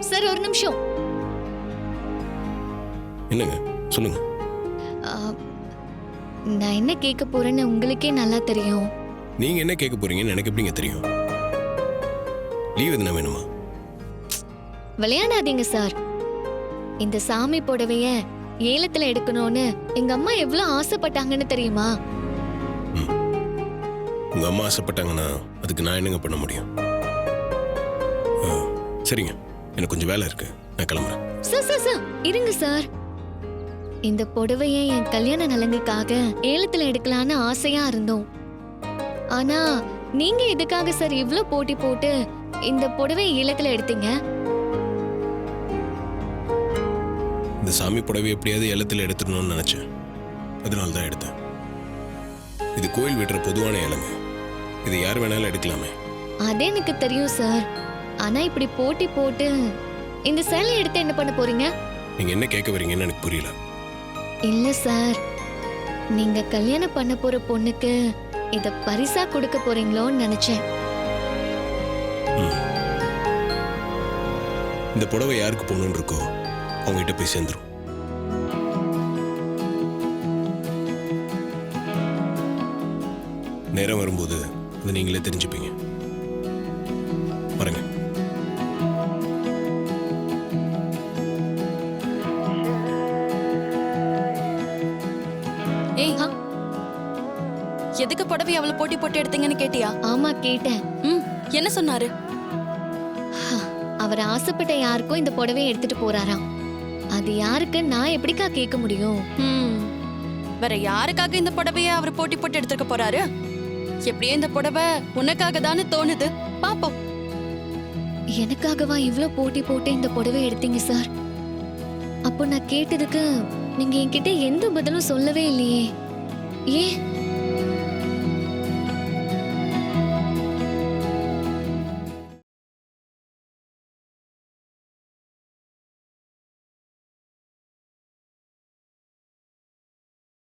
Sir ஒரு நிமிஷம். என்னங்க சொல்லுங்க. நான் என்ன கேட்க போறேன்னு உங்களுக்கே நல்லா தெரியும். நீங்க என்ன கேட்க போறீங்கன்னு எனக்கு எப்படிங்க தெரியும்? லீவ் எதுனா வேணுமா? விளையாடாதீங்க சார். இந்த சாமி புடவைய ஏலத்துல எடுக்கணும்னு எங்க அம்மா எவ்வளவு ஆசைப்பட்டாங்கன்னு தெரியுமா? உங்க அம்மா ஆசைப்பட்டாங்கன்னா அதுக்கு நான் என்னங்க பண்ண முடியும்? சரிங்க, எனக்கு கொஞ்சம் வேலை இருக்கு, நான் கிளம்புறேன். சார் சார் சார் இருங்க சார். இந்த புடவைய என் கல்யாண நலங்குக்காக ஏலத்துல எடுக்கலான்னு ஆசையா இருந்தோம். ஆனா நீங்க எதுக்காக சார் இவ்ளோ போட்டி போட்டு இந்த புடவை ஏலத்துல எடுத்தீங்க? இந்த சாமி புடவை எப்படியாவது ஏலத்தில் எடுத்துடணும்னு நினைச்சேன், அதனால தான் எடுத்தேன். இது கோயில் விடுற பொதுவான ஏலங்க, இது யார் வேணாலும் எடுக்கலாமே. அது எனக்கு தெரியும் சார். ஆனா இப்படி போட்டி போட்டு இந்த சேலை எடுத்து என்ன பண்ண போறீங்க? நீங்க என்ன கேட்க வரீங்கன்னு எனக்கு புரியல. இல்ல சார், நீங்க கல்யாணம் பண்ண போற பொண்ணுக்கு இத பரிசா கொடுக்க போறீங்களோன்னு நினைச்சேன். இந்த புடவை யாருக்கு போகணும்னு இருக்கோ அவங்ககிட்ட போய் சேர்ந்துரும். நேரம் வரும்போது அதை நீங்களே தெரிஞ்சுப்பீங்க. பாருங்க. ஏய், எதுக்கு புடவை அவளை போட்டி போட்டு எடுத்தீங்கன்னு கேட்டியா? ஆமா கேட்டேன். என்ன சொன்னாரு? அவர் ஆசைப்பட்ட யாருக்கும் இந்த புடவையை எடுத்துட்டு போறாராம். அது யாருக்கு நான் எப்படிக்கா கேட்க முடியும்? வேற யாருக்காக இந்த புடவைய அவர் போட்டி போட்டு எடுத்துக்க போறாரு? எப்படியே இந்த புடவை உனக்காக தானே தோணுது, பாப்போம். எனக்காகவா இவ்ளோ போட்டி போட்டு இந்த புடவை எடுத்தீங்க சார்? அப்போ நான் கேட்டதுக்கு நீங்க என்கிட்ட எந்த பதிலும் சொல்லவே இல்லையே. ஏன்